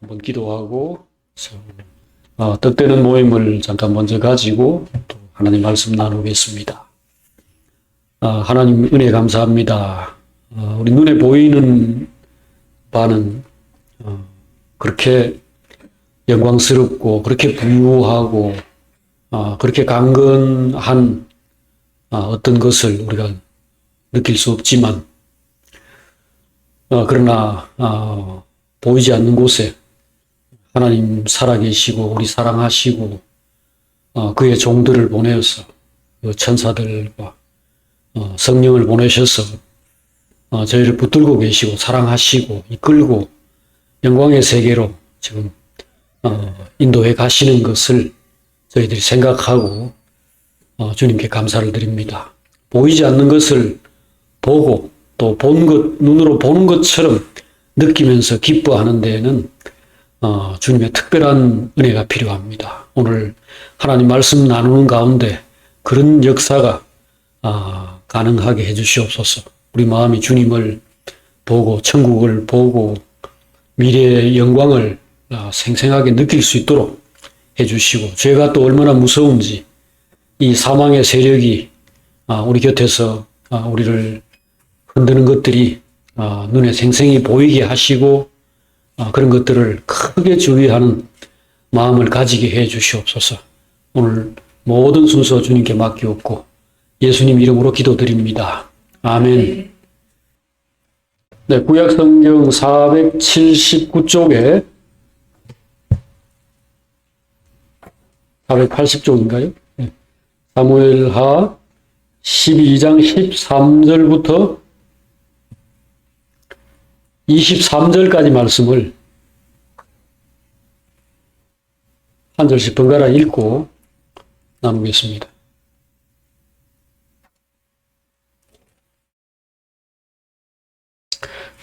한번 기도하고 뜻되는 모임을 잠깐 먼저 가지고 또 하나님 말씀 나누겠습니다. 하나님 은혜 감사합니다. 우리 눈에 보이는 바는 그렇게 영광스럽고 그렇게 부유하고 그렇게 강건한 어떤 것을 우리가 느낄 수 없지만 그러나 보이지 않는 곳에 하나님 살아계시고 우리 사랑하시고 그의 종들을 보내어서 그 천사들과 성령을 보내셔서 저희를 붙들고 계시고 사랑하시고 이끌고 영광의 세계로 지금 인도해 가시는 것을 저희들이 생각하고 주님께 감사를 드립니다. 보이지 않는 것을 보고 또 본 것, 눈으로 보는 것처럼 느끼면서 기뻐하는 데에는 주님의 특별한 은혜가 필요합니다. 오늘 하나님 말씀 나누는 가운데 그런 역사가 가능하게 해주시옵소서. 우리 마음이 주님을 보고 천국을 보고 미래의 영광을 생생하게 느낄 수 있도록 해주시고, 죄가 또 얼마나 무서운지 이 사망의 세력이 우리 곁에서 우리를 흔드는 것들이 눈에 생생히 보이게 하시고 그런 것들을 크게 주의하는 마음을 가지게 해 주시옵소서. 오늘 모든 순서 주님께 맡기옵고 예수님 이름으로 기도드립니다. 아멘. 네, 구약성경 479쪽에 480쪽인가요? 네. 사무엘하 12장 13절부터 23절까지 말씀을 한 절씩 번갈아 읽고 나누겠습니다.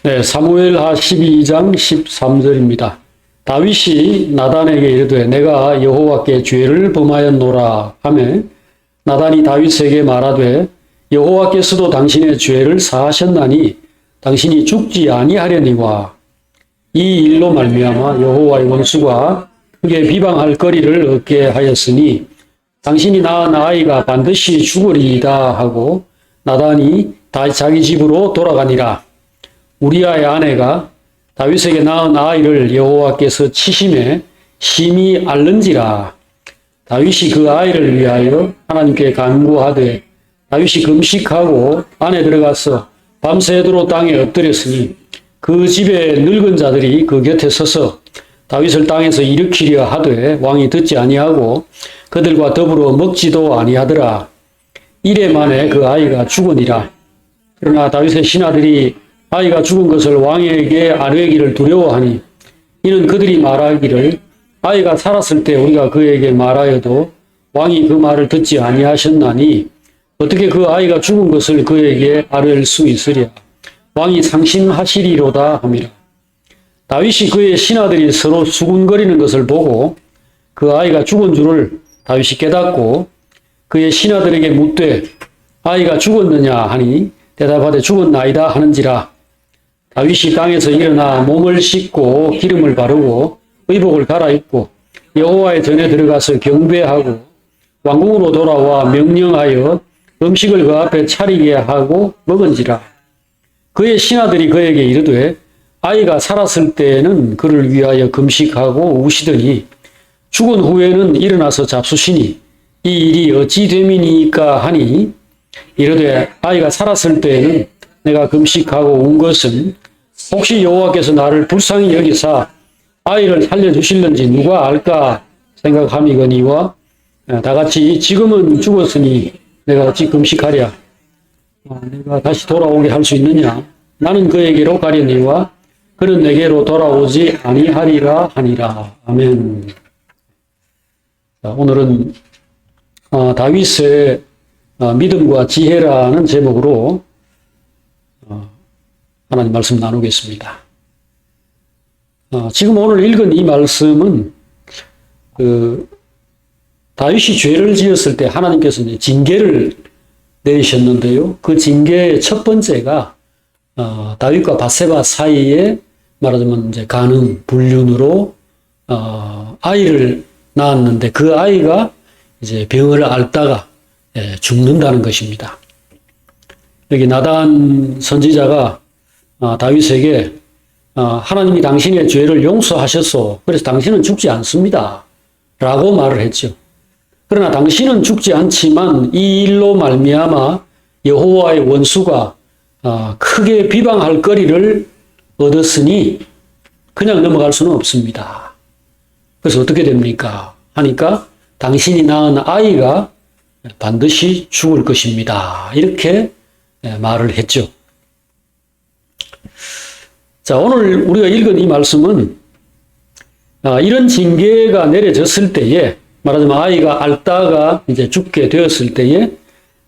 네, 사무엘하 12장 13절입니다. 다윗이 나단에게 이르되 내가 여호와께 죄를 범하였노라 하매 나단이 다윗에게 말하되 여호와께서도 당신의 죄를 사하셨나니 당신이 죽지 아니하려니와 이 일로 말미암아 여호와의 원수가 크게 비방할 거리를 얻게 하였으니 당신이 낳은 아이가 반드시 죽으리이다 하고 나단이 다시 자기 집으로 돌아가니라. 우리아의 아내가 다윗에게 낳은 아이를 여호와께서 치심에 심히 앓는지라. 다윗이 그 아이를 위하여 하나님께 간구하되 다윗이 금식하고 안에 들어가서 밤새도록 땅에 엎드렸으니 그 집에 늙은 자들이 그 곁에 서서 다윗을 땅에서 일으키려 하되 왕이 듣지 아니하고 그들과 더불어 먹지도 아니하더라. 이래 만에 그 아이가 죽으니라. 그러나 다윗의 신하들이 아이가 죽은 것을 왕에게 아뢰기를 두려워하니 이는 그들이 말하기를 아이가 살았을 때 우리가 그에게 말하여도 왕이 그 말을 듣지 아니하셨나니 어떻게 그 아이가 죽은 것을 그에게 아뢰을 수 있으랴. 왕이 상심하시리로다 함이라. 다윗이 그의 신하들이 서로 수군거리는 것을 보고 그 아이가 죽은 줄을 다윗이 깨닫고 그의 신하들에게 묻되 아이가 죽었느냐 하니 대답하되 죽었나이다 하는지라. 다윗이 땅에서 일어나 몸을 씻고 기름을 바르고 의복을 갈아입고 여호와의 전에 들어가서 경배하고 왕궁으로 돌아와 명령하여 음식을 그 앞에 차리게 하고 먹은지라. 그의 신하들이 그에게 이르되 아이가 살았을 때에는 그를 위하여 금식하고 우시더니 죽은 후에는 일어나서 잡수시니 이 일이 어찌 됨이니까 하니 이르되 아이가 살았을 때에는 내가 금식하고 운 것은 혹시 여호와께서 나를 불쌍히 여기사 아이를 살려주실는지 누가 알까 생각함이거니와 다같이 지금은 죽었으니 내가 어찌 금식하랴. 내가 다시 돌아오게 할 수 있느냐. 나는 그에게로 가려니와 그는 내게로 돌아오지 아니하리라 하니라. 아멘. 오늘은 다윗의 믿음과 지혜라는 제목으로 하나님 말씀 나누겠습니다. 지금 오늘 읽은 이 말씀은 다윗이 죄를 지었을 때 하나님께서 이제 징계를 내리셨는데요. 그 징계의 첫 번째가 다윗과 밧세바 사이에 말하자면 이제 간음, 불륜으로 아이를 낳았는데 그 아이가 이제 병을 앓다가 죽는다는 것입니다. 여기 나단 선지자가 다윗에게 하나님이 당신의 죄를 용서하셨소. 그래서 당신은 죽지 않습니다. 라고 말을 했죠. 그러나 당신은 죽지 않지만 이 일로 말미암아 여호와의 원수가 크게 비방할 거리를 얻었으니 그냥 넘어갈 수는 없습니다. 그래서 어떻게 됩니까? 하니까 당신이 낳은 아이가 반드시 죽을 것입니다. 이렇게 말을 했죠. 자, 오늘 우리가 읽은 이 말씀은 이런 징계가 내려졌을 때에 말하자면 아이가 앓다가 이제 죽게 되었을 때에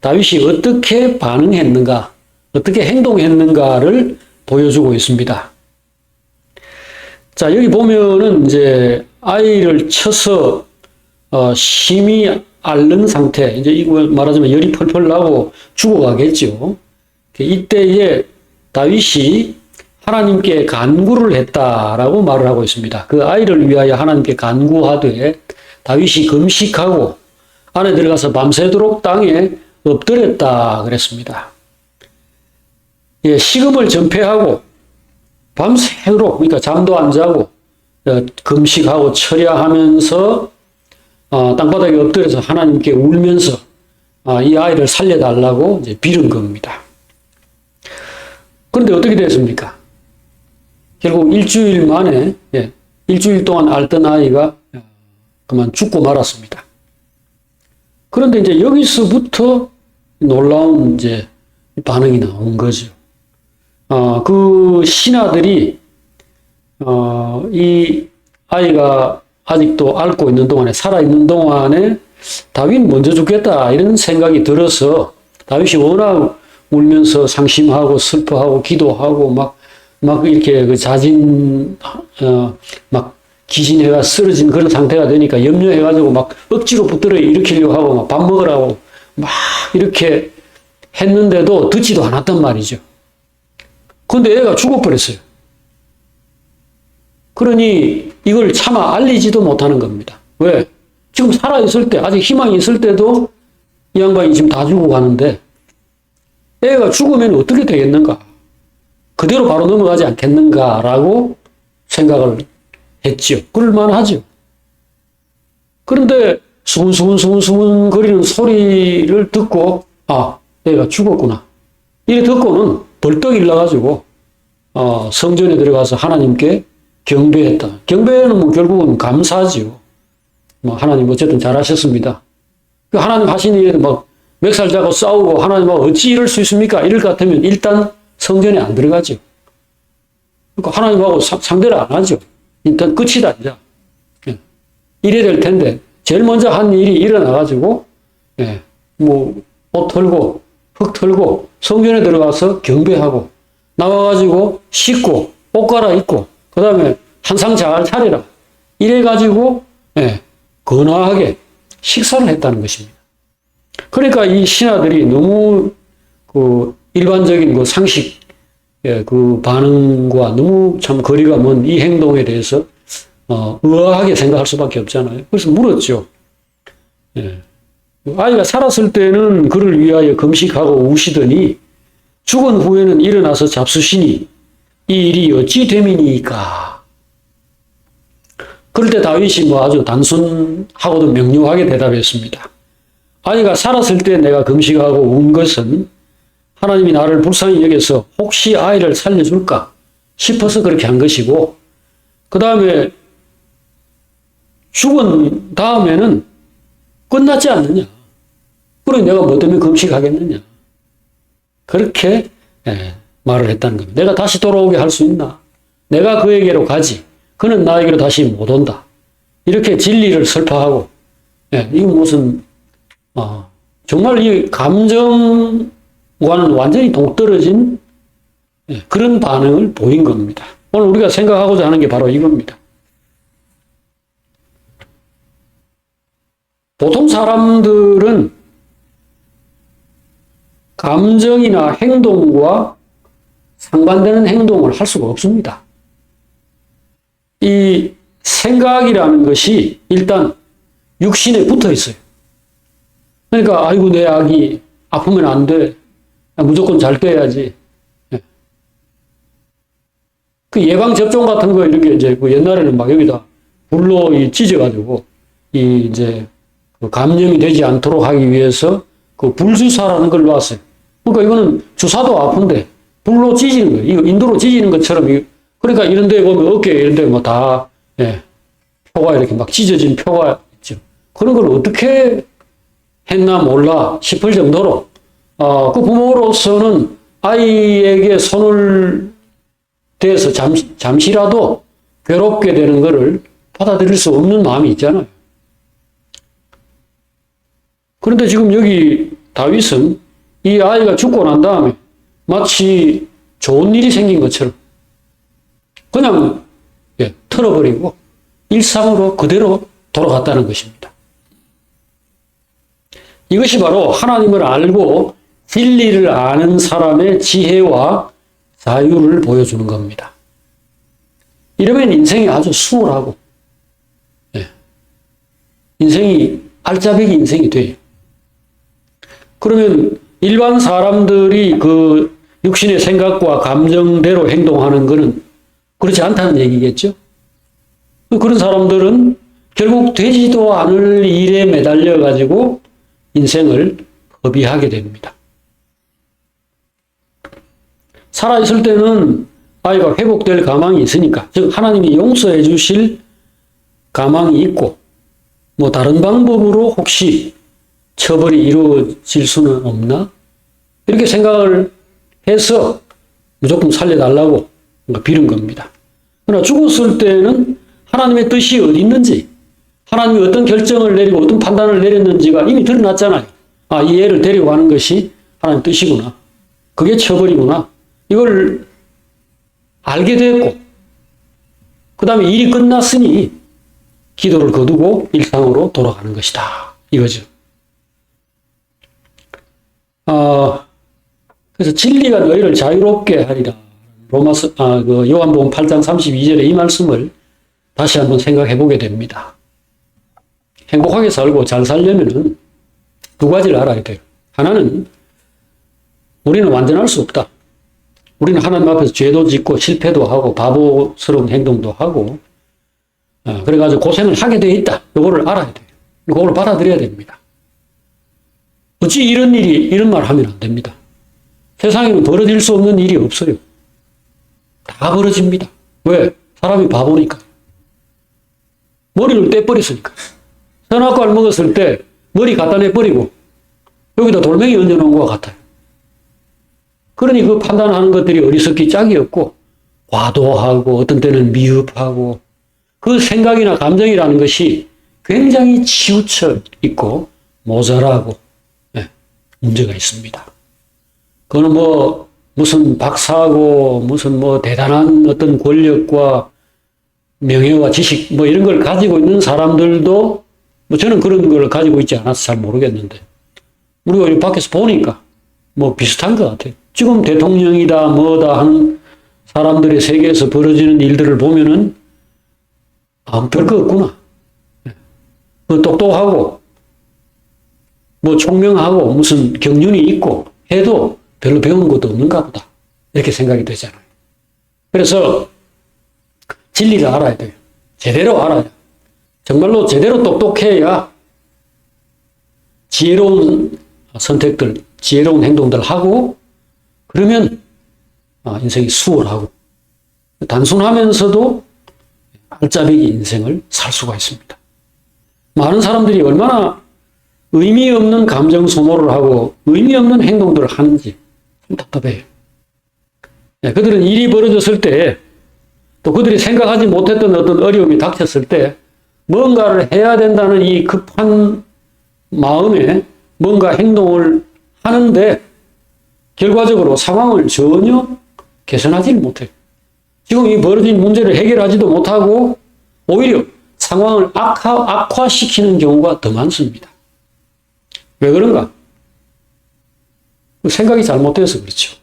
다윗이 어떻게 반응했는가, 어떻게 행동했는가를 보여주고 있습니다. 자, 여기 보면은 이제 아이를 쳐서 심히 앓는 상태, 이제 이거 말하자면 열이 펄펄 나고 죽어가겠죠. 이때에 다윗이 하나님께 간구를 했다라고 말을 하고 있습니다. 그 아이를 위하여 하나님께 간구하되 다윗이 금식하고 안에 들어가서 밤새도록 땅에 엎드렸다 그랬습니다. 예, 식음을 전폐하고 밤새도록, 그러니까 잠도 안 자고 금식하고 철야하면서 땅바닥에 엎드려서 하나님께 울면서 이 아이를 살려달라고 이제 빌은 겁니다. 그런데 어떻게 됐습니까? 결국 일주일 만에, 일주일 동안 앓던 아이가 그만 죽고 말았습니다. 그런데 이제 여기서부터 놀라운 이제 반응이 나온 거죠. 그 신하들이, 이 아이가 아직도 앓고 있는 동안에, 살아있는 동안에 다윗 먼저 죽겠다, 이런 생각이 들어서 다윗이 워낙 울면서 상심하고 슬퍼하고 기도하고 막 이렇게 그 자진, 막 기진해가 쓰러진 그런 상태가 되니까 염려해가지고 막 억지로 붙들어 일으키려고 하고 막 밥 먹으라고 막 이렇게 했는데도 듣지도 않았단 말이죠. 근데 애가 죽어버렸어요. 그러니 이걸 차마 알리지도 못하는 겁니다. 왜? 지금 살아있을 때, 아직 희망이 있을 때도 이 양반이 지금 다 죽어가는데 애가 죽으면 어떻게 되겠는가? 그대로 바로 넘어가지 않겠는가라고 생각을 했죠. 그럴만하죠. 그런데 수근수근 거리는 소리를 듣고 애가 죽었구나. 이래 듣고는 벌떡 일어나가지고 성전에 들어가서 하나님께 경배했다. 경배는 뭐 결국은 감사죠. 하나님 어쨌든 잘하셨습니다. 하나님 하신 일에도 막 멱살 잡고 싸우고 하나님하고 어찌 이럴 수 있습니까? 이럴 것 같으면 일단 성전에 안 들어가죠. 그러니까 하나님하고 상대를 안 하죠. 일단 끝이다, 이제. 이래야 될 텐데, 제일 먼저 한 일이 일어나가지고, 옷 털고, 흙 털고, 성전에 들어가서 경배하고, 나와가지고 씻고, 옷 갈아입고, 그 다음에 한상 잘 차리라. 이래가지고, 건화하게 식사를 했다는 것입니다. 그러니까 이 신하들이 너무 일반적인 그 상식, 그 반응과 너무 참 거리가 먼 이 행동에 대해서 의아하게 생각할 수밖에 없잖아요. 그래서 물었죠. 아이가 살았을 때는 그를 위하여 금식하고 우시더니 죽은 후에는 일어나서 잡수시니 이 일이 어찌 됨이니까. 그럴 때 다윗이 아주 단순하고도 명료하게 대답했습니다. 아이가 살았을 때 내가 금식하고 운 것은 하나님이 나를 불쌍히 여겨서 혹시 아이를 살려줄까 싶어서 그렇게 한 것이고, 그 다음에 죽은 다음에는 끝났지 않느냐. 그러니 내가 뭐 때문에 금식하겠느냐. 그렇게 말을 했다는 겁니다. 내가 다시 돌아오게 할 수 있나? 내가 그에게로 가지. 그는 나에게로 다시 못 온다. 이렇게 진리를 설파하고, 이건 무슨 정말 이 감정과는 완전히 동떨어진 그런 반응을 보인 겁니다. 오늘 우리가 생각하고자 하는 게 바로 이겁니다. 보통 사람들은 감정이나 행동과 상반되는 행동을 할 수가 없습니다. 이 생각이라는 것이 일단 육신에 붙어 있어요. 그러니까 아이고 내 아기 아프면 안 돼. 무조건 잘 떼야지. 그 예방 접종 같은 거 이렇게 이제 그 옛날에는 막 여기다 불로 찢어가지고 이제 그 감염이 되지 않도록 하기 위해서 그 불주사라는 걸 놨어요. 그러니까 이거는 주사도 아픈데 불로 찢는 거예요. 이거 인도로 찢는 것처럼 그러니까 이런 데 보면 어깨 이런 데 뭐 다 표가 이렇게 막 찢어진 표가 있죠. 그런 걸 어떻게 했나 몰라 싶을 정도로 그 부모로서는 아이에게 손을 대서 잠시라도 괴롭게 되는 것을 받아들일 수 없는 마음이 있잖아요. 그런데 지금 여기 다윗은 이 아이가 죽고 난 다음에 마치 좋은 일이 생긴 것처럼 그냥 털어버리고 일상으로 그대로 돌아갔다는 것입니다. 이것이 바로 하나님을 알고 진리를 아는 사람의 지혜와 자유를 보여주는 겁니다. 이러면 인생이 아주 수월하고 인생이 알짜배기 인생이 돼요. 그러면 일반 사람들이 그 육신의 생각과 감정대로 행동하는 것은 그렇지 않다는 얘기겠죠. 그런 사람들은 결국 되지도 않을 일에 매달려 가지고 인생을 허비하게 됩니다. 살아있을 때는 아이가 회복될 가망이 있으니까, 즉 하나님이 용서해 주실 가망이 있고 뭐 다른 방법으로 혹시 처벌이 이루어질 수는 없나? 이렇게 생각을 해서 무조건 살려달라고 빌은 겁니다. 그러나 죽었을 때는 하나님의 뜻이 어디 있는지, 하나님이 어떤 결정을 내리고 어떤 판단을 내렸는지가 이미 드러났잖아요. 아, 이 애를 데려가는 것이 하나님 뜻이구나. 그게 처벌이구나. 이걸 알게 됐고, 그 다음에 일이 끝났으니 기도를 거두고 일상으로 돌아가는 것이다. 이거죠. 그래서 진리가 너희를 자유롭게 하리라. 요한복음 8장 32절에 이 말씀을 다시 한번 생각해 보게 됩니다. 행복하게 살고 잘 살려면은 두 가지를 알아야 돼요. 하나는 우리는 완전할 수 없다. 우리는 하나님 앞에서 죄도 짓고 실패도 하고 바보스러운 행동도 하고 그래가지고 고생을 하게 되어 있다. 이거를 알아야 돼요. 이거를 받아들여야 됩니다. 어찌 이런 말 하면 안 됩니다. 세상에는 벌어질 수 없는 일이 없어요. 다 벌어집니다. 왜? 사람이 바보니까. 머리를 떼버렸으니까. 선악과를 먹었을 때 머리 갖다 내버리고 여기다 돌멩이 얹어놓은 것 같아요. 그러니 그 판단하는 것들이 어리석기 짝이 없고 과도하고 어떤 때는 미흡하고 그 생각이나 감정이라는 것이 굉장히 치우쳐 있고 모자라고 문제가 있습니다. 그거는 뭐 무슨 박사고 무슨 뭐 대단한 어떤 권력과 명예와 지식 뭐 이런 걸 가지고 있는 사람들도 뭐 저는 그런 걸 가지고 있지 않아서 잘 모르겠는데 우리가 밖에서 보니까 뭐 비슷한 것 같아요. 지금 대통령이다 뭐다 하는 사람들의 세계에서 벌어지는 일들을 보면은 별거 없구나. 똑똑하고 뭐 총명하고 무슨 경륜이 있고 해도 별로 배운 것도 없는가 보다. 이렇게 생각이 되잖아요. 그래서 진리를 알아야 돼요. 제대로 알아야 돼요. 정말로 제대로 똑똑해야 지혜로운 선택들, 지혜로운 행동들 하고 그러면 인생이 수월하고 단순하면서도 알짜배기 인생을 살 수가 있습니다. 많은 사람들이 얼마나 의미 없는 감정 소모를 하고 의미 없는 행동들을 하는지 좀 답답해요. 그들은 일이 벌어졌을 때 또 그들이 생각하지 못했던 어떤 어려움이 닥쳤을 때 뭔가를 해야 된다는 이 급한 마음에 뭔가 행동을 하는데 결과적으로 상황을 전혀 개선하지 못해요. 지금 이 벌어진 문제를 해결하지도 못하고 오히려 상황을 악화시키는 경우가 더 많습니다. 왜 그런가? 생각이 잘못돼서 그렇죠.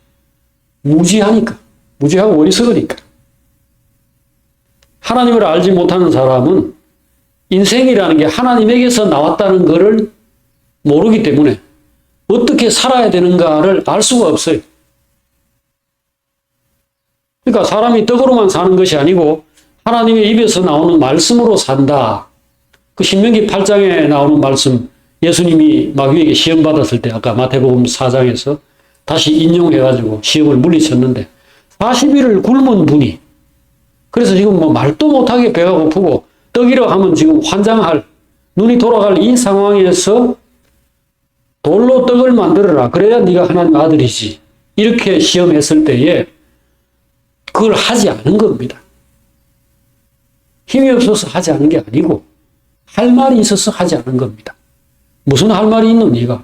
무지하니까. 무지하고 어리석으니까. 하나님을 알지 못하는 사람은 인생이라는 게 하나님에게서 나왔다는 것을 모르기 때문에 어떻게 살아야 되는가를 알 수가 없어요. 그러니까 사람이 떡으로만 사는 것이 아니고 하나님의 입에서 나오는 말씀으로 산다. 그 신명기 8장에 나오는 말씀, 예수님이 마귀에게 시험 받았을 때 아까 마태복음 4장에서 다시 인용해가지고 시험을 물리쳤는데 40일을 굶은 분이, 그래서 지금 뭐 말도 못하게 배가 고프고 떡이라 하면 지금 환장할, 눈이 돌아갈 이 상황에서 돌로 떡을 만들어라. 그래야 네가 하나님 아들이지. 이렇게 시험했을 때에 그걸 하지 않은 겁니다. 힘이 없어서 하지 않은 게 아니고 할 말이 있어서 하지 않은 겁니다. 무슨 할 말이 있는 네가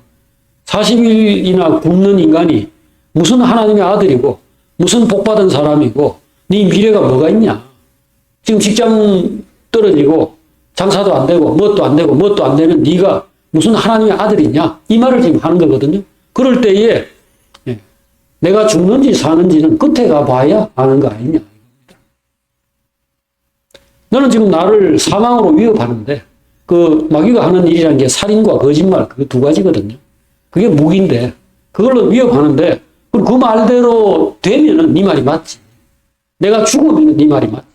40일이나 굶는 인간이 무슨 하나님의 아들이고 무슨 복받은 사람이고 네 미래가 뭐가 있냐. 지금 직장 떨어지고 장사도 안 되고 뭣도 안 되고 뭣도 안 되는 네가 무슨 하나님의 아들이냐. 이 말을 지금 하는 거거든요. 그럴 때에 내가 죽는지 사는지는 끝에 가봐야 아는 거 아니냐. 너는 지금 나를 사망으로 위협하는데 그 마귀가 하는 일이라는 게 살인과 거짓말 그 두 가지거든요. 그게 무기인데 그걸로 위협하는데 그 말대로 되면은 네 말이 맞지. 내가 죽으면 네 말이 맞지.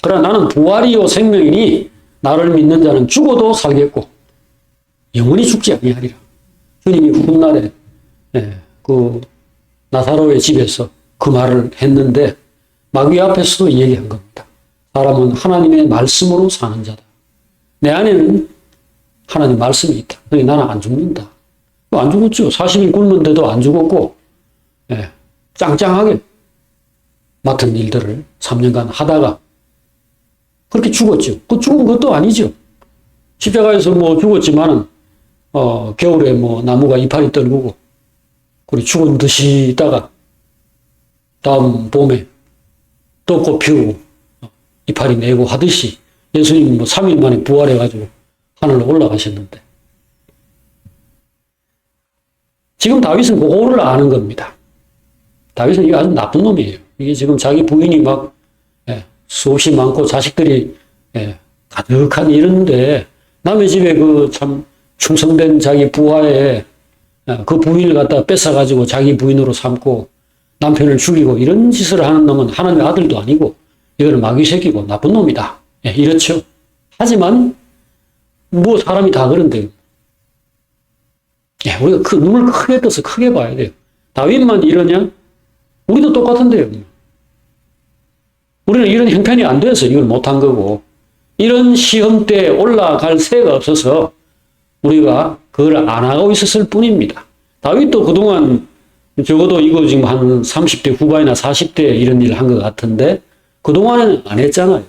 그러나 나는 부활이요 생명이니 나를 믿는 자는 죽어도 살겠고 영원히 죽지 아니하리라. 주님이 훗날에 그 나사로의 집에서 그 말을 했는데 마귀 앞에서도 얘기한 겁니다. 사람은 하나님의 말씀으로 사는 자다. 내 안에는 하나님 말씀이 있다. 그러니 나는 안 죽는다. 안 죽었죠. 40일 굶는데도 안 죽었고 짱짱하게 맡은 일들을 3년간 하다가 그렇게 죽었죠. 그 죽은 것도 아니죠. 십자가에서 뭐 죽었지만은 겨울에 뭐 나무가 이파리 떨구고 그리고 죽은 듯이 있다가 다음 봄에 또 꽃 피우고 이파리 내고 하듯이 예수님은 뭐 3일 만에 부활해가지고 하늘로 올라가셨는데 지금 다윗은 그거를 아는 겁니다. 다윗은 이게 아주 나쁜 놈이에요. 이게 지금 자기 부인이 막 수없이 많고 자식들이 가득한 이런데 남의 집에 그 참 충성된 자기 부하에 그 부인을 갖다 뺏어가지고 자기 부인으로 삼고 남편을 죽이고 이런 짓을 하는 놈은 하나님의 아들도 아니고 이거는 마귀 새끼고 나쁜 놈이다. 이렇죠. 하지만 뭐 사람이 다 그런데요. 우리가 그 눈을 크게 떠서 크게 봐야 돼요. 다윗만 이러냐? 우리도 똑같은데요. 우리는 이런 형편이 안 돼서 이걸 못한 거고 이런 시험 때 올라갈 새가 없어서 우리가 그걸 안 하고 있었을 뿐입니다. 다윗도 그동안 적어도 이거 지금 한 30대 후반이나 40대 이런 일을 한 것 같은데 그동안에는 안 했잖아요.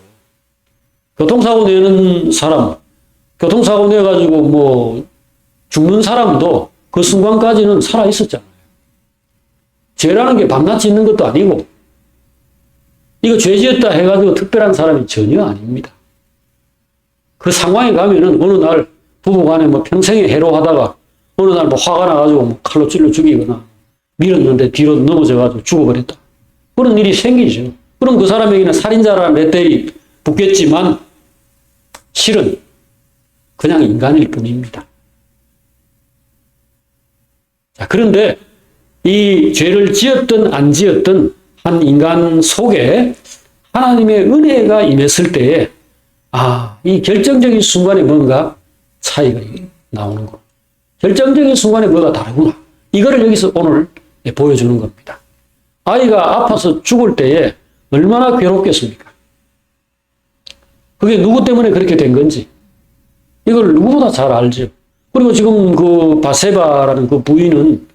교통사고 내는 사람, 교통사고 내가지고 뭐 죽는 사람도 그 순간까지는 살아있었잖아요. 죄라는 게 밤낮 있는 것도 아니고 이거 죄 지었다 해가지고 특별한 사람이 전혀 아닙니다. 그 상황에 가면은 어느 날 부부간에 뭐 평생에 해로하다가 어느 날 뭐 화가 나가지고 뭐 칼로 찔러 죽이거나 밀었는데 뒤로 넘어져가지고 죽어버렸다. 그런 일이 생기죠. 그럼 그 사람에게는 살인자라는 레벨이 붙겠지만 실은 그냥 인간일 뿐입니다. 자, 그런데 이 죄를 지었든 안 지었든 한 인간 속에 하나님의 은혜가 임했을 때에 이 결정적인 순간에 뭔가 차이가 나오는 거. 결정적인 순간에 뭐가 다르구나. 이거를 여기서 오늘 보여주는 겁니다. 아이가 아파서 죽을 때에 얼마나 괴롭겠습니까? 그게 누구 때문에 그렇게 된 건지 이걸 누구보다 잘 알죠. 그리고 지금 그 바세바라는 그 부인은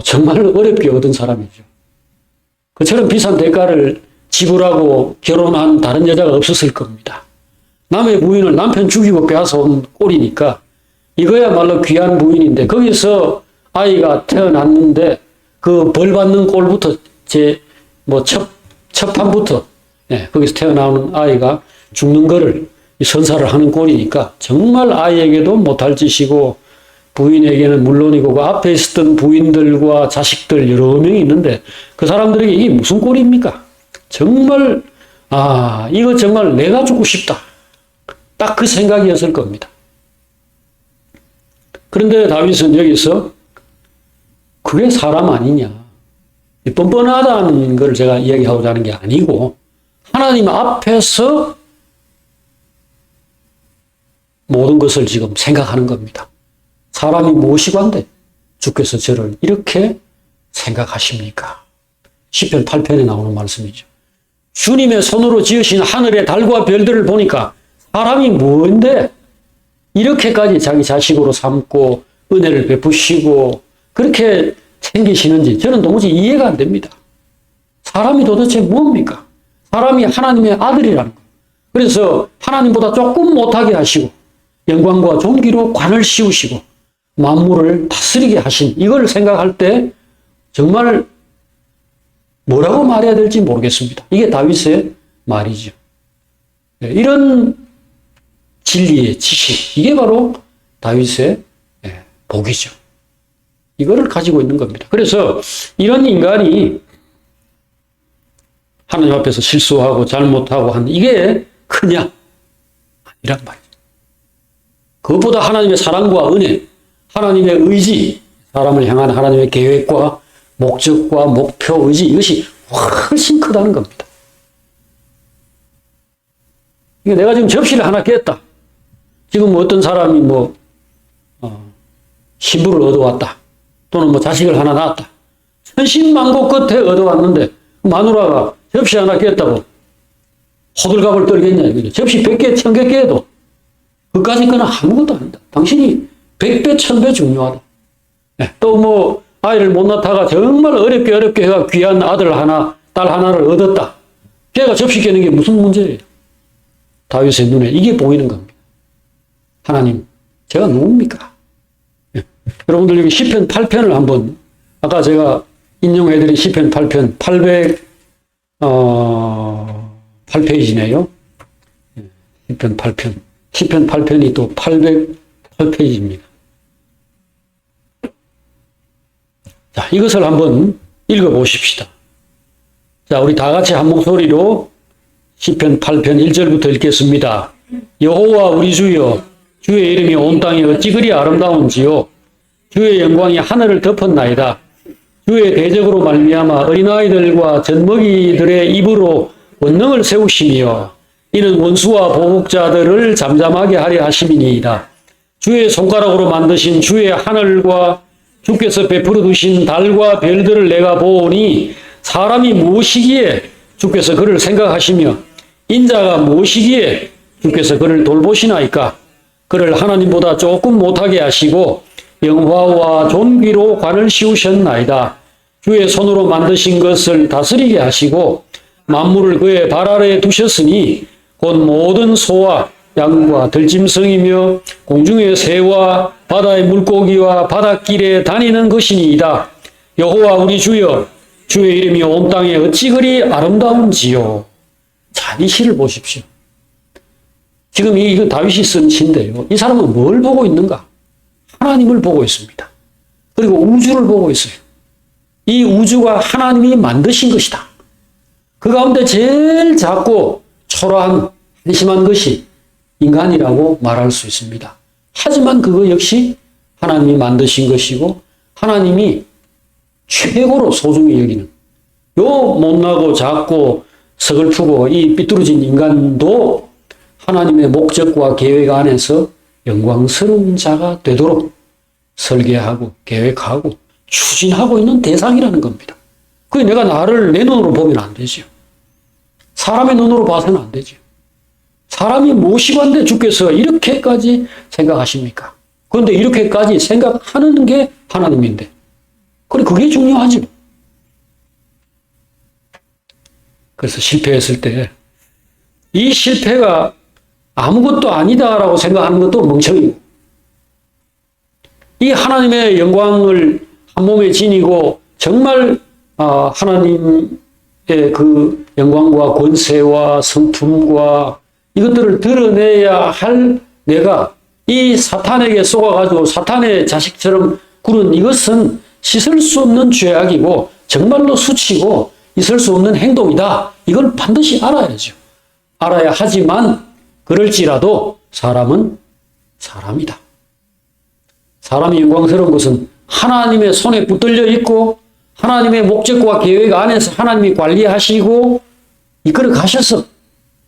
정말 어렵게 얻은 사람이죠. 그처럼 비싼 대가를 지불하고 결혼한 다른 여자가 없었을 겁니다. 남의 부인을 남편 죽이고 빼앗아온 꼴이니까 이거야말로 귀한 부인인데 거기서 아이가 태어났는데 그 벌 받는 꼴부터 첫 판부터 거기서 태어나오는 아이가 죽는 거를 선사를 하는 꼴이니까 정말 아이에게도 못할 짓이고 부인에게는 물론이고 그 앞에 있었던 부인들과 자식들 여러 명이 있는데 그 사람들에게 이게 무슨 꼴입니까? 정말 이거 정말 내가 죽고 싶다. 딱 그 생각이었을 겁니다. 그런데 다윗은 여기서 그게 사람 아니냐. 뻔뻔하다는 걸 제가 이야기하고자 하는 게 아니고 하나님 앞에서 모든 것을 지금 생각하는 겁니다. 사람이 무엇이관데 주께서 저를 이렇게 생각하십니까? 시편 8편에 나오는 말씀이죠. 주님의 손으로 지으신 하늘의 달과 별들을 보니까 사람이 뭔데 이렇게까지 자기 자식으로 삼고 은혜를 베푸시고 그렇게 생기시는지 저는 도무지 이해가 안 됩니다. 사람이 도대체 뭡니까? 사람이 하나님의 아들이라는 거. 그래서 하나님보다 조금 못하게 하시고 영광과 존귀로 관을 씌우시고 만물을 다스리게 하신 이걸 생각할 때 정말 뭐라고 말해야 될지 모르겠습니다. 이게 다윗의 말이죠. 이런 진리의 지식, 이게 바로 다윗의 복이죠. 이거를 가지고 있는 겁니다. 그래서 이런 인간이 하나님 앞에서 실수하고 잘못하고 하는 이게 크냐? 아니란 말이죠. 그것보다 하나님의 사랑과 은혜, 하나님의 의지, 사람을 향한 하나님의 계획과 목적과 목표, 의지 이것이 훨씬 크다는 겁니다. 이게 내가 지금 접시를 하나 깼다. 지금 어떤 사람이 신부를 얻어왔다. 또는 자식을 하나 낳았다. 천신만고 끝에 얻어왔는데 마누라가 접시 하나 깼다고 호들갑을 떨겠냐 이거죠. 접시 100개, 1000개 깨도 그까짓 거는 아무것도 아니다. 당신이 100배, 1000배 중요하다. 또 아이를 못 낳다가 정말 어렵게 해가 귀한 아들 하나, 딸 하나를 얻었다. 걔가 접시 깨는 게 무슨 문제예요? 다윗의 눈에 이게 보이는 겁니다. 하나님, 제가 누굽니까? 여러분들 여기 시편 8편을 한번 아까 제가 인용해드린 시편 8편 808페이지네요. 시편 8편. 시편 8편이 또 808페이지입니다. 자, 이것을 한번 읽어보십시다. 자, 우리 다 같이 한 목소리로 시편 8편 1절부터 읽겠습니다. 여호와 우리 주여, 주의 이름이 온 땅에 어찌 그리 아름다운지요. 주의 영광이 하늘을 덮었나이다. 주의 대적으로 말미암아 어린아이들과 젖먹이들의 입으로 원능을 세우시며 이는 원수와 보복자들을 잠잠하게 하려 하심이니이다. 주의 손가락으로 만드신 주의 하늘과 주께서 베풀어 두신 달과 별들을 내가 보오니 사람이 무엇이기에 주께서 그를 생각하시며 인자가 무엇이기에 주께서 그를 돌보시나이까. 그를 하나님보다 조금 못하게 하시고 영화와 존귀로 관을 씌우셨나이다. 주의 손으로 만드신 것을 다스리게 하시고 만물을 그의 발 아래에 두셨으니 곧 모든 소와 양과 들짐승이며 공중의 새와 바다의 물고기와 바닷길에 다니는 것이니이다. 여호와 우리 주여, 주의 이름이 온 땅에 어찌 그리 아름다운지요. 자, 이 시를 보십시오. 지금 이거 다윗이 쓴 시인데요. 이 사람은 뭘 보고 있는가? 하나님을 보고 있습니다. 그리고 우주를 보고 있어요. 이 우주가 하나님이 만드신 것이다. 그 가운데 제일 작고 초라한 한심한 것이 인간이라고 말할 수 있습니다. 하지만 그거 역시 하나님이 만드신 것이고 하나님이 최고로 소중히 여기는 요 못나고 작고 서글프고 이 삐뚤어진 인간도 하나님의 목적과 계획 안에서 영광스러운 자가 되도록 설계하고 계획하고 추진하고 있는 대상이라는 겁니다. 그게 내가 나를 내 눈으로 보면 안 되죠. 사람의 눈으로 봐서는 안 되죠. 사람이 무엇이건데 주께서 이렇게까지 생각하십니까? 그런데 이렇게까지 생각하는 게 하나님인데. 그리고 그게 중요하죠. 그래서 실패했을 때 이 실패가 아무것도 아니다라고 생각하는 것도 멍청이고 이 하나님의 영광을 한 몸에 지니고 정말 하나님의 그 영광과 권세와 성품과 이것들을 드러내야 할 내가 이 사탄에게 속아가지고 사탄의 자식처럼 구른 이것은 씻을 수 없는 죄악이고 정말로 수치고 있을 수 없는 행동이다. 이걸 반드시 알아야죠. 알아야 하지만 그럴지라도 사람은 사람이다. 사람이 영광스러운 것은 하나님의 손에 붙들려 있고 하나님의 목적과 계획 안에서 하나님이 관리하시고 이끌어 가셔서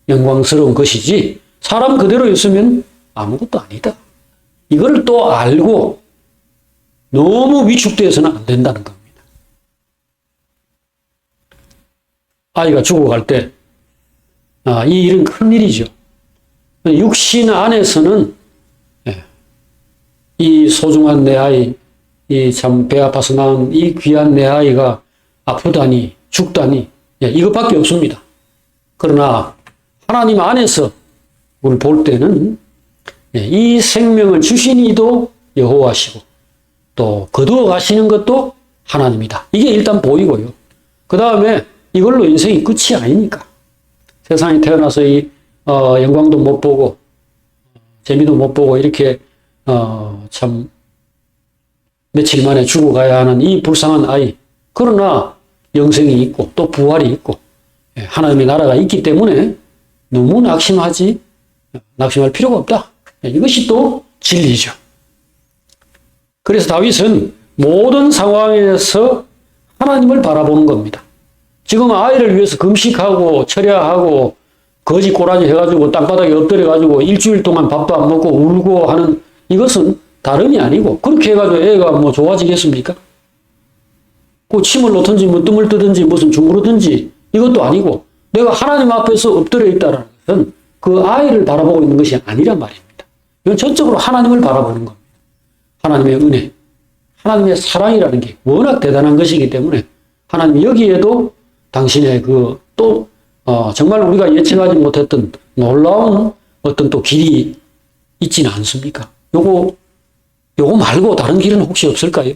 영광스러운 것이지 사람 그대로 있으면 아무것도 아니다. 이걸 또 알고 너무 위축되어서는 안 된다는 겁니다. 아이가 죽어갈 때, 이 일은 큰 일이죠. 육신 안에서는 이 소중한 내 아이, 이 참 배 아파서 낳은 이 귀한 내 아이가 아프다니, 죽다니, 이것밖에 없습니다. 그러나 하나님 안에서 우리를 볼 때는 이 생명을 주신 이도 여호와시고 또 거두어 가시는 것도 하나님이다. 이게 일단 보이고요. 그 다음에 이걸로 인생이 끝이 아니니까. 세상에 태어나서 이 영광도 못 보고 재미도 못 보고 이렇게 참 며칠 만에 죽어가야 하는 이 불쌍한 아이. 그러나 영생이 있고 또 부활이 있고 하나님의 나라가 있기 때문에 너무 낙심할 필요가 없다. 이것이 또 진리죠. 그래서 다윗은 모든 상황에서 하나님을 바라보는 겁니다. 지금 아이를 위해서 금식하고 철야하고 거지 꼬라지 해가지고 땅바닥에 엎드려가지고 일주일 동안 밥도 안 먹고 울고 하는 이것은 다름이 아니고 그렇게 해가지고 애가 뭐 좋아지겠습니까? 그 침을 놓든지 뭐 뜸을 뜨든지 무슨 주무르든지 이것도 아니고 내가 하나님 앞에서 엎드려 있다는 것은 그 아이를 바라보고 있는 것이 아니란 말입니다. 이건 전적으로 하나님을 바라보는 겁니다. 하나님의 은혜, 하나님의 사랑이라는 게 워낙 대단한 것이기 때문에 하나님 여기에도 당신의 정말 우리가 예측하지 못했던 놀라운 어떤 또 길이 있지는 않습니까? 요거 말고 다른 길은 혹시 없을까요?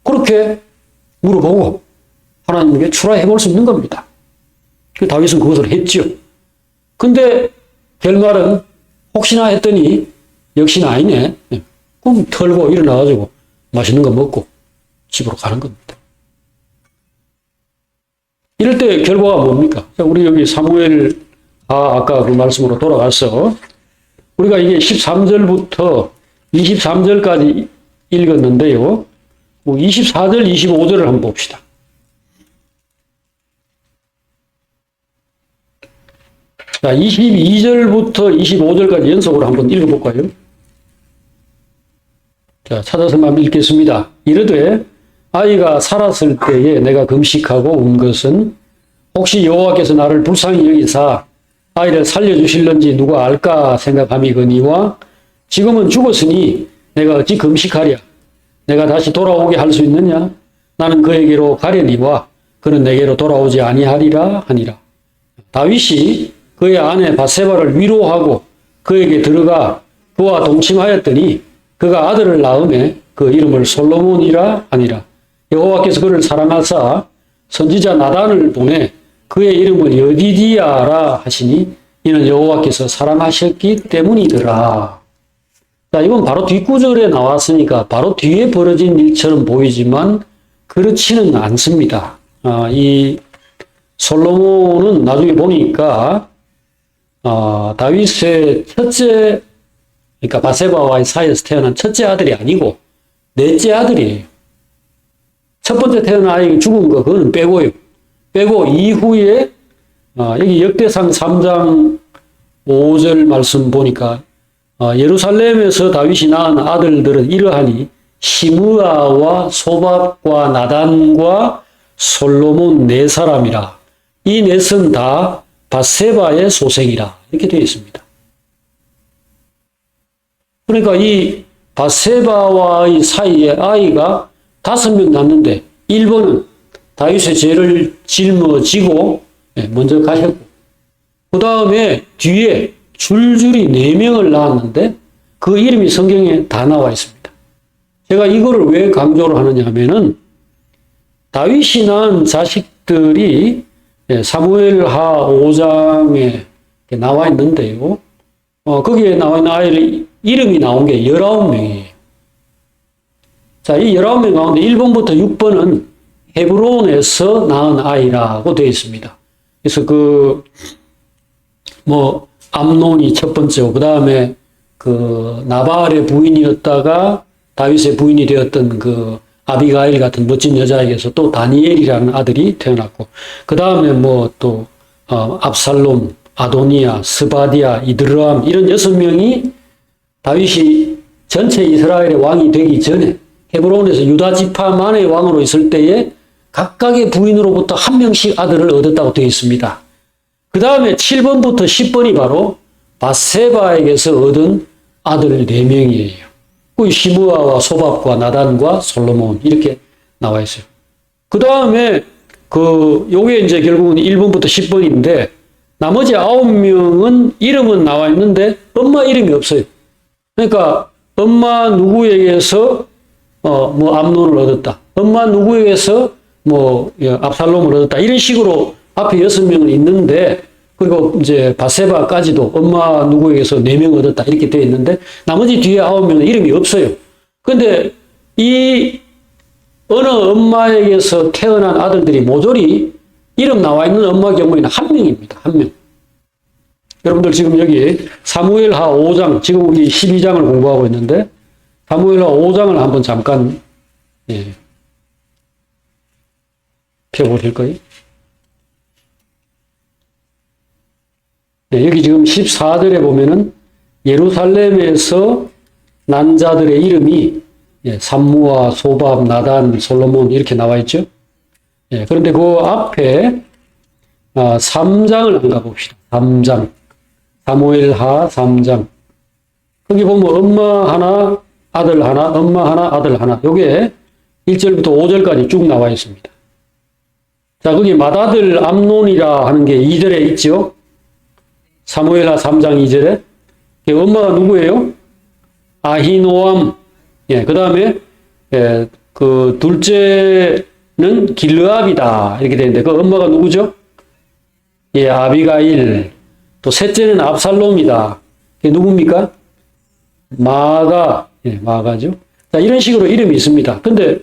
그렇게 물어보고 하나님에게 출하해 볼 수 있는 겁니다. 다윗은 그것을 했죠. 근데 결말은 혹시나 했더니 역시나 아니네. 그럼 털고 일어나가지고 맛있는 거 먹고 집으로 가는 겁니다. 이럴 때 결과가 뭡니까? 우리 여기 사무엘 아까 그 말씀으로 돌아가서 우리가 이게 13절부터 23절까지 읽었는데요. 24절, 25절을 한번 봅시다. 자, 22절부터 25절까지 연속으로 한번 읽어볼까요? 자, 찾아서만 읽겠습니다. 이르되 아이가 살았을 때에 내가 금식하고 운 것은 혹시 여호와께서 나를 불쌍히 여기사 아이를 살려주실런지 누가 알까 생각함이거니와 지금은 죽었으니 내가 어찌 금식하랴. 내가 다시 돌아오게 할 수 있느냐? 나는 그에게로 가려니와 그는 내게로 돌아오지 아니하리라 하니라. 다윗이 그의 아내 밧세바를 위로하고 그에게 들어가 그와 동침하였더니 그가 아들을 낳음에 그 이름을 솔로몬이라 하니라. 여호와께서 그를 사랑하사 선지자 나단을 보내 그의 이름을 여디디야라 하시니 이는 여호와께서 사랑하셨기 때문이더라. 자, 이건 바로 뒷구절에 나왔으니까 바로 뒤에 벌어진 일처럼 보이지만 그렇지는 않습니다. 이 솔로몬은 나중에 보니까 다윗의 첫째, 그러니까 밧세바와의 사이에서 태어난 첫째 아들이 아니고 넷째 아들이에요. 첫 번째 태어난 아이가 죽은 거 그거는 빼고요. 빼고 이후에 여기 역대상 3장 5절 말씀 보니까 예루살렘에서 다윗이 낳은 아들들은 이러하니 시므아와 소밥과 나단과 솔로몬 네 사람이라. 이 넷은 다 밧세바의 소생이라. 이렇게 되어 있습니다. 그러니까 이 밧세바와의 사이에 아이가 5명 낳는데 1번은 다윗의 죄를 짊어지고 먼저 가셨고 그 다음에 뒤에 줄줄이 4명을 낳았는데 그 이름이 성경에 다 나와 있습니다. 제가 이거를 왜 강조를 하느냐 하면은 다윗이 낳은 자식들이 사무엘하 5장에 나와 있는데요. 거기에 나와 있는 아이들 이름이 나온 게 19명이에요. 자, 이 19명 가운데 1번부터 6번은 헤브론에서 낳은 아이라고 되어 있습니다. 그래서 암논이 첫 번째고, 그 다음에 나발의 부인이었다가 다윗의 부인이 되었던 아비가일 같은 멋진 여자에게서 또 다니엘이라는 아들이 태어났고, 그 다음에 또 압살롬, 아도니아, 스바디아, 이드르암 이런 6명이 다윗이 전체 이스라엘의 왕이 되기 전에 헤브론에서 유다 지파만의 왕으로 있을 때에 각각의 부인으로부터 한 명씩 아들을 얻었다고 되어 있습니다. 그 다음에 7번부터 10번이 바로 밧세바에게서 얻은 아들 4명이에요. 그 시므아와 소밥과 나단과 솔로몬 이렇게 나와 있어요. 그 다음에 요게 이제 결국은 1번부터 10번인데 나머지 9명은 이름은 나와 있는데 엄마 이름이 없어요. 그러니까 엄마 누구에게서 암논을 얻었다. 엄마 누구에게서 압살롬을 얻었다. 이런 식으로 앞에 6명은 있는데, 그리고 이제 밧세바까지도 엄마 누구에게서 4명 얻었다. 이렇게 되어 있는데, 나머지 뒤에 9명은 이름이 없어요. 근데 이 어느 엄마에게서 태어난 아들들이 모조리 이름 나와 있는 엄마 경우에는 1명입니다. 1명. 여러분들 지금 여기 사무엘하 5장, 지금 우리 12장을 공부하고 있는데, 사무엘하 5장을 한번 잠깐, 펴보실 거예요. 네, 여기 지금 14절에 보면은 예루살렘에서 난 자들의 이름이 삼무아, 소밥, 나단, 솔로몬 이렇게 나와 있죠. 그런데 그 앞에 3장을 한번 가봅시다. 3장. 사무엘하 3장. 거기 보면 엄마 하나, 아들 하나, 엄마 하나, 아들 하나. 요게 1절부터 5절까지 쭉 나와 있습니다. 자, 거기 맏아들 암논이라 하는 게 2절에 있죠. 사무엘하 3장 2절에. 엄마가 누구예요? 아히노암. 그 다음에, 둘째는 길르압이다. 이렇게 되는데, 그 엄마가 누구죠? 아비가일. 또 셋째는 압살롬이다. 그게 누굽니까? 마가죠. 자, 이런 식으로 이름이 있습니다. 근데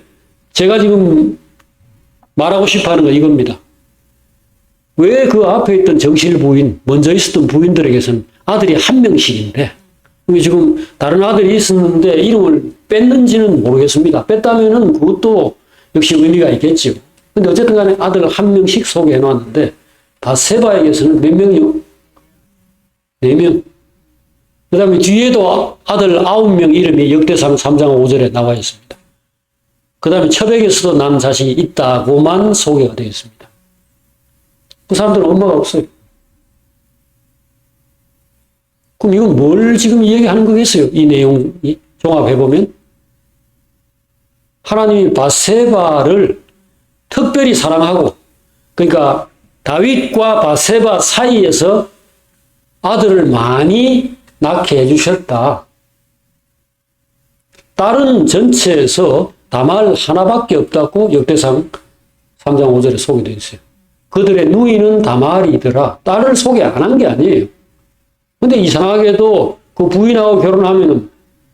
제가 지금 말하고 싶어 하는 건 이겁니다. 왜 그 앞에 있던 정실 부인, 먼저 있었던 부인들에게서는 아들이 1명씩인데, 지금 다른 아들이 있었는데 이름을 뺐는지는 모르겠습니다. 뺐다면은 그것도 역시 의미가 있겠죠. 근데 어쨌든 간에 아들 1명씩 소개해 놨는데, 밧세바에게서는 몇 명이요? 4명. 그 다음에 뒤에도 아들 9명 이름이 역대상 3장 5절에 나와 있습니다. 그 다음에 첩에게서도 난 자식이 있다고만 소개가 되어 있습니다. 그 사람들은 엄마가 없어요. 그럼 이건 뭘 지금 이야기하는 거겠어요? 이 내용이 종합해보면. 하나님이 밧세바를 특별히 사랑하고, 그러니까 다윗과 밧세바 사이에서 아들을 많이 낳게 해주셨다. 딸은 전체에서 다말 하나밖에 없다고 역대상 3장 5절에 소개되어 있어요. 그들의 누이는 다말이더라. 딸을 소개 안 한 게 아니에요. 근데 이상하게도 그 부인하고 결혼하면은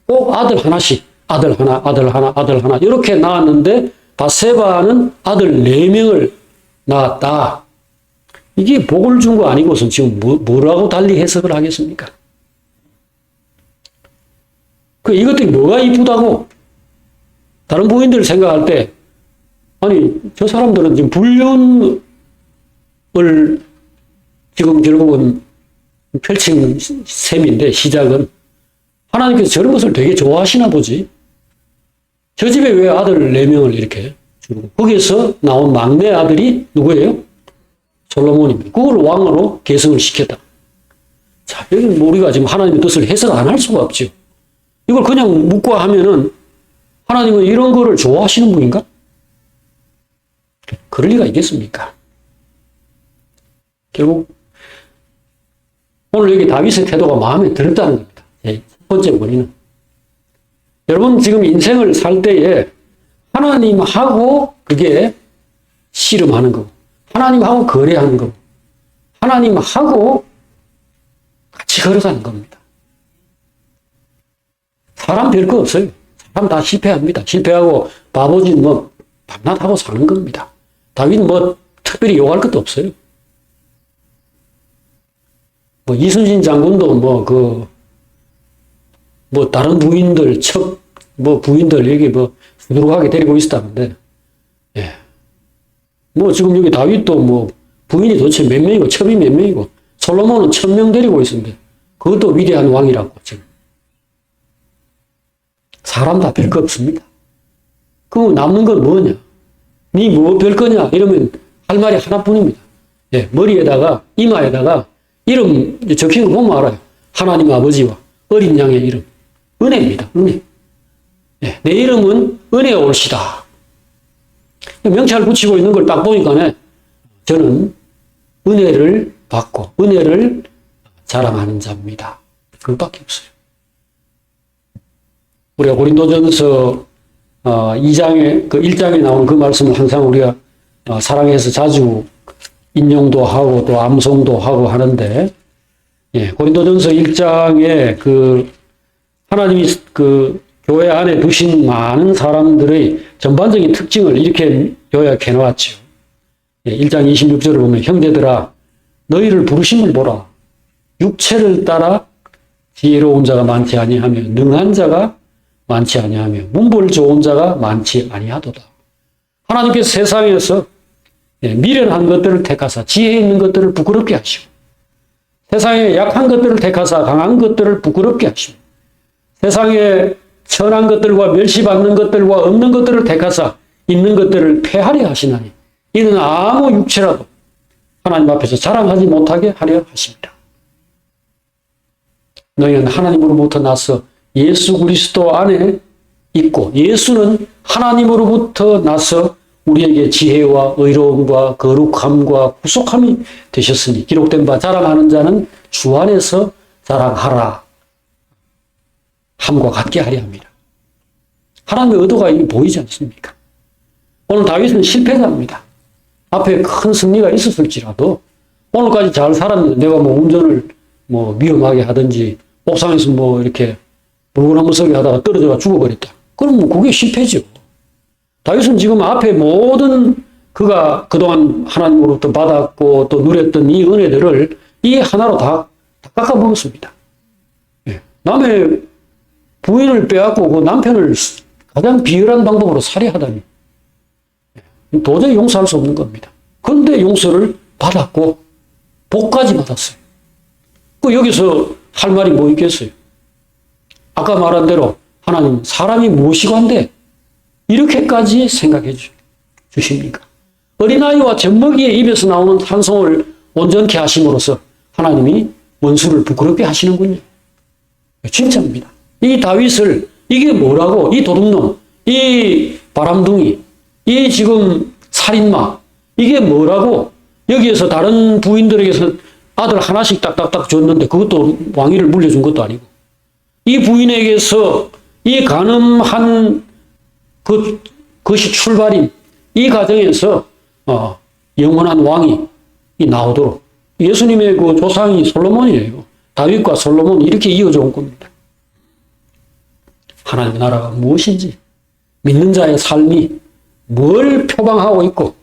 꼭 아들 하나씩, 아들 하나, 아들 하나, 아들 하나, 이렇게 낳았는데, 밧세바는 아들 4명을 낳았다. 이게 복을 준 거 아니고선 지금 뭐라고 달리 해석을 하겠습니까? 이것들이 뭐가 이쁘다고? 다른 부인들 생각할 때, 아니, 저 사람들은 지금 불륜을 지금 결국은 펼친 셈인데, 시작은. 하나님께서 저런 것을 되게 좋아하시나 보지. 저 집에 왜 아들 4명을 이렇게 주고, 거기에서 나온 막내 아들이 누구예요? 솔로몬입니다. 그걸 왕으로 계승을 시켰다. 자, 여기는 우리가 지금 하나님의 뜻을 해석 안 할 수가 없죠. 이걸 그냥 묵과하면은 하나님은 이런 거를 좋아하시는 분인가? 그럴 리가 있겠습니까? 결국 오늘 여기 다윗의 태도가 마음에 들었다는 겁니다. 첫 번째 원인은. 여러분 지금 인생을 살 때에 하나님하고 그게 씨름하는 거고, 하나님하고 거래하는 거고, 하나님하고 같이 걸어가는 겁니다. 사람 별거 없어요. 사람 다 실패합니다. 실패하고 바보짓 밤낮하고 사는 겁니다. 다윗 특별히 욕할 것도 없어요. 뭐 이순신 장군도 뭐 다른 부인들 부인들 여기 뭐 수두룩하게 데리고 있었다는데, 예. 뭐 지금 여기 다윗도 뭐 부인이 도대체 몇 명이고 첩이 몇 명이고 솔로몬은 1000명 데리고 있었는데 그것도 위대한 왕이라고 지금. 사람 다 별 거 없습니다. 그럼 남는 건 뭐냐? 니 뭐 별 거냐? 이러면 할 말이 하나뿐입니다. 예, 머리에다가 이마에다가 이름 적힌 거 보면 알아요. 하나님 아버지와 어린 양의 이름. 은혜입니다. 은혜. 예, 내 이름은 은혜 올시다. 명찰 붙이고 있는 걸 딱 보니까 저는 은혜를 받고 은혜를 자랑하는 자입니다. 그것밖에 없어요. 우리가 고린도전서 2장에 그 1장에 나오는 그 말씀을 항상 우리가 사랑해서 자주 인용도 하고 또 암송도 하고 하는데, 예, 고린도전서 1장에 그 하나님이 그 교회 안에 두신 많은 사람들의 전반적인 특징을 이렇게 요약해 놓았죠. 예, 1장 26절을 보면 형제들아 너희를 부르심을 보라. 육체를 따라 지혜로운 자가 많지 아니하며 능한 자가 많지 아니하며 문벌 좋은 자가 많지 아니하도다. 하나님께서 세상에서 미련한 것들을 택하사 지혜 있는 것들을 부끄럽게 하시고 세상에 약한 것들을 택하사 강한 것들을 부끄럽게 하시고 세상에 천한 것들과 멸시받는 것들과 없는 것들을 택하사 있는 것들을 폐하려 하시나니 이는 아무 육체라도 하나님 앞에서 자랑하지 못하게 하려 하십니다. 너희는 하나님으로부터 나서 예수 그리스도 안에 있고 예수는 하나님으로부터 나서 우리에게 지혜와 의로움과 거룩함과 구속함이 되셨으니 기록된 바 자랑하는 자는 주 안에서 자랑하라 함과 같게 하려 합니다. 하나님의 의도가 이미 보이지 않습니까? 오늘 다윗은 실패자입니다. 앞에 큰 승리가 있었을지라도 오늘까지 잘 살았는데 내가 뭐 운전을 뭐 위험하게 하든지 옥상에서 뭐 이렇게 물구나무서기 하다가 떨어져가 죽어버렸다. 그럼 뭐 그게 실패죠. 다윗은 지금 앞에 모든 그가 그동안 하나님으로부터 받았고 또 누렸던 이 은혜들을 이 하나로 다 깎아먹었습니다. 예. 남의 부인을 빼앗고 그 남편을 가장 비열한 방법으로 살해하다니 도저히 용서할 수 없는 겁니다. 그런데 용서를 받았고 복까지 받았어요. 그 여기서 할 말이 뭐 있겠어요? 아까 말한 대로 하나님 사람이 무엇이고 한데 이렇게까지 생각해 주십니까? 어린아이와 젖먹이의 입에서 나오는 탄성을 온전케 하심으로써 하나님이 원수를 부끄럽게 하시는군요. 진짜입니다. 이 다윗을 이게 뭐라고 이 도둑놈, 이 바람둥이, 이 지금 살인마 이게 뭐라고 여기에서 다른 부인들에게서 아들 하나씩 딱딱딱 줬는데 그것도 왕위를 물려준 것도 아니고 이 부인에게서 이 간음한 그것이 출발인 이 과정에서 영원한 왕이 나오도록 예수님의 그 조상이 솔로몬이에요. 다윗과 솔로몬이 이렇게 이어져 온 겁니다. 하나님의 나라가 무엇인지 믿는 자의 삶이 뭘 표방하고 있고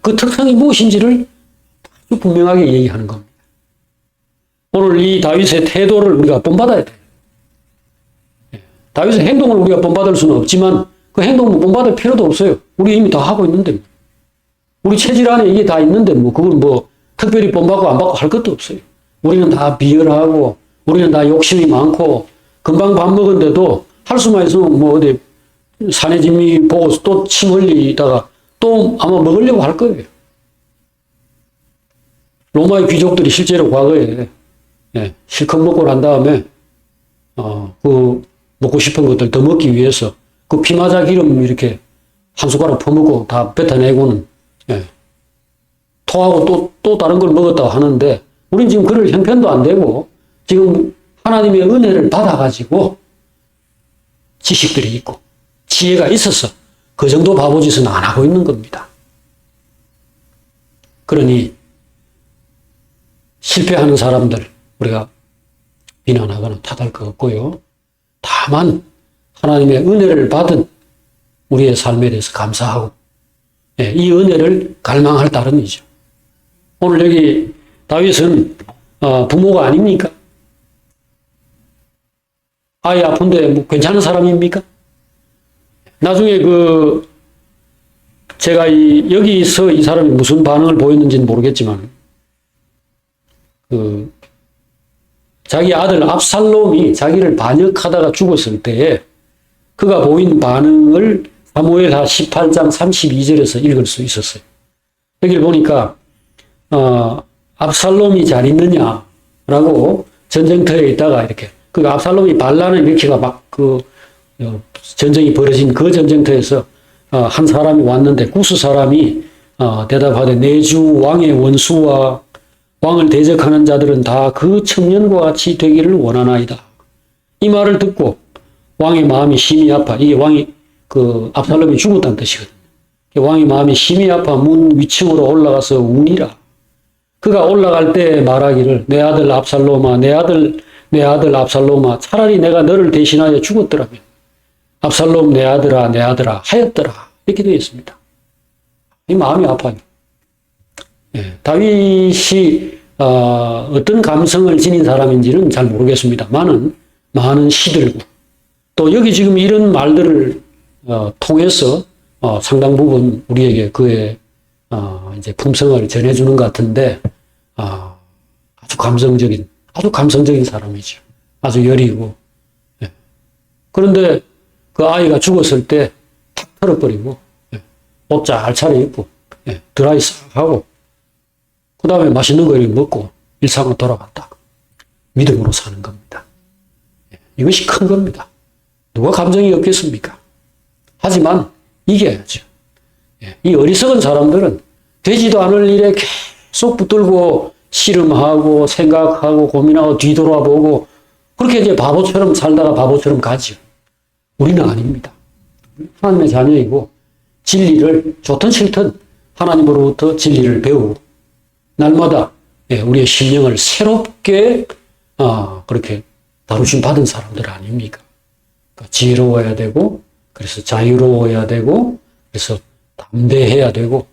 그 특성이 무엇인지를 아주 분명하게 얘기하는 겁니다. 오늘 이 다윗의 태도를 우리가 본받아야 돼요. 다윗의 행동을 우리가 본받을 수는 없지만 그 행동은 본받을 필요도 없어요. 우리 이미 다 하고 있는데 우리 체질 안에 이게 다 있는데 뭐 그걸 뭐 특별히 본받고 안 받고 할 것도 없어요. 우리는 다 비열하고 우리는 다 욕심이 많고 금방 밥 먹은데도 할 수만 있으면 뭐 어디 사내 진미 보고 또 침 흘리다가 또 아마 먹으려고 할 거예요. 로마의 귀족들이 실제로 과거에 실컷 먹고 난 다음에 그 먹고 싶은 것들 더 먹기 위해서 그 피마자 기름 이렇게 한 숟가락 퍼먹고 다 뱉어내고는 토하고 또 다른 걸 먹었다고 하는데 우린 지금 그럴 형편도 안 되고 지금 하나님의 은혜를 받아가지고 지식들이 있고 지혜가 있어서 그 정도 바보짓은 안 하고 있는 겁니다. 그러니 실패하는 사람들 우리가 비난하거나 탓할 거 없고요. 다만 하나님의 은혜를 받은 우리의 삶에 대해서 감사하고 이 은혜를 갈망할 따름이죠. 오늘 여기 다윗은 부모가 아닙니까? 아이 아픈데 뭐 괜찮은 사람입니까? 나중에 제가 여기서 이 사람이 무슨 반응을 보였는지는 모르겠지만, 자기 아들 압살롬이 자기를 반역하다가 죽었을 때에 그가 보인 반응을 사무엘하 18장 32절에서 읽을 수 있었어요. 여기를 보니까 압살롬이 잘 있느냐라고 전쟁터에 있다가 이렇게 압살롬이 반란을 일으키가 막 전쟁이 벌어진 그 전쟁터에서 한 사람이 왔는데 구스 사람이 대답하되 내 주 왕의 원수와 왕을 대적하는 자들은 다 그 청년과 같이 되기를 원하나이다. 이 말을 듣고 왕의 마음이 심히 아파. 이게 왕이 압살롬이 죽었다는 뜻이거든요. 왕의 마음이 심히 아파 문 위층으로 올라가서 우니라. 그가 올라갈 때 말하기를 내 아들 압살롬아, 내 아들 압살롬아, 차라리 내가 너를 대신하여 죽었더라면 압살롬 내 아들아 하였더라. 이렇게 되어 있습니다. 이 마음이 아파요. 예, 다윗이 어떤 감성을 지닌 사람인지는 잘 모르겠습니다만은 많은 시들고 또 여기 지금 이런 말들을 통해서 상당 부분 우리에게 그의 이제 품성을 전해주는 것 같은데 아주 감성적인 사람이죠. 아주 여리고. 예. 그런데 그 아이가 죽었을 때 탁 털어버리고 옷 잘 차려입고 드라이 싹 하고 그 다음에 맛있는 거 먹고 일상으로 돌아갔다. 믿음으로 사는 겁니다. 이것이 큰 겁니다. 누가 감정이 없겠습니까? 하지만 이겨야죠. 이 어리석은 사람들은 되지도 않을 일에 계속 붙들고 씨름하고 생각하고 고민하고 뒤돌아보고 그렇게 이제 바보처럼 살다가 바보처럼 가죠. 우리는 아닙니다. 하나님의 자녀이고 진리를 좋든 싫든 하나님으로부터 진리를 배우고 날마다 우리의 심령을 새롭게 그렇게 다루심 받은 사람들 아닙니까? 그러니까 지혜로워야 되고 그래서 자유로워야 되고 그래서 담대해야 되고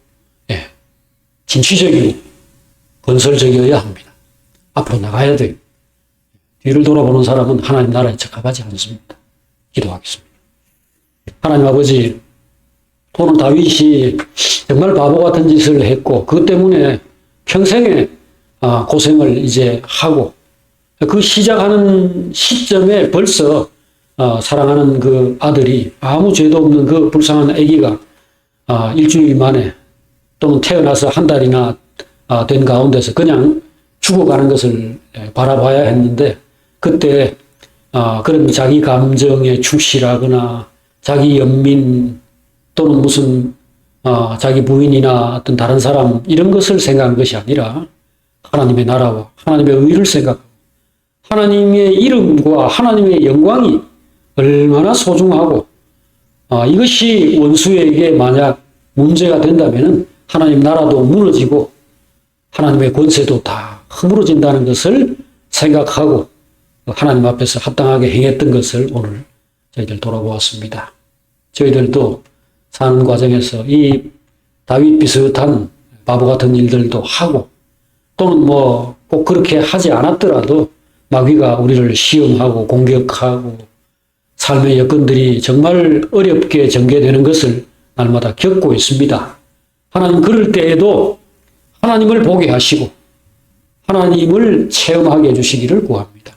진취적이고 건설적이어야 합니다. 앞으로 나가야 돼요. 뒤를 돌아보는 사람은 하나님 나라에 적합하지 않습니다. 기도하겠습니다. 하나님 아버지, 오늘 다윗이 정말 바보 같은 짓을 했고 그것 때문에 평생의 고생을 이제 하고 그 시작하는 시점에 벌써 사랑하는 그 아들이 아무 죄도 없는 그 불쌍한 아기가 일주일 만에 또는 태어나서 한 달이나 된 가운데서 그냥 죽어가는 것을 바라봐야 했는데 그때 그런 자기 감정에 충실하거나 자기 연민 또는 무슨 자기 부인이나 어떤 다른 사람 이런 것을 생각한 것이 아니라 하나님의 나라와 하나님의 의를 생각하고 하나님의 이름과 하나님의 영광이 얼마나 소중하고 이것이 원수에게 만약 문제가 된다면 하나님 나라도 무너지고 하나님의 권세도 다 허물어진다는 것을 생각하고 하나님 앞에서 합당하게 행했던 것을 오늘 저희들 돌아보았습니다. 저희들도 사는 과정에서 이 다윗 비슷한 바보 같은 일들도 하고 또는 뭐 꼭 그렇게 하지 않았더라도 마귀가 우리를 시험하고 공격하고 삶의 여건들이 정말 어렵게 전개되는 것을 날마다 겪고 있습니다. 하나님 그럴 때에도 하나님을 보게 하시고 하나님을 체험하게 해주시기를 구합니다.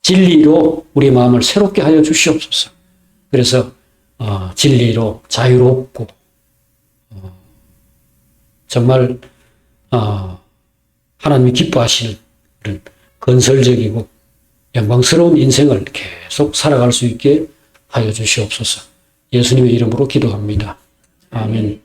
진리로 우리 마음을 새롭게 하여 주시옵소서. 그래서 진리로 자유롭고 정말 하나님이 기뻐하시는 그런 건설적이고 영광스러운 인생을 계속 살아갈 수 있게 하여 주시옵소서. 예수님의 이름으로 기도합니다. 아멘.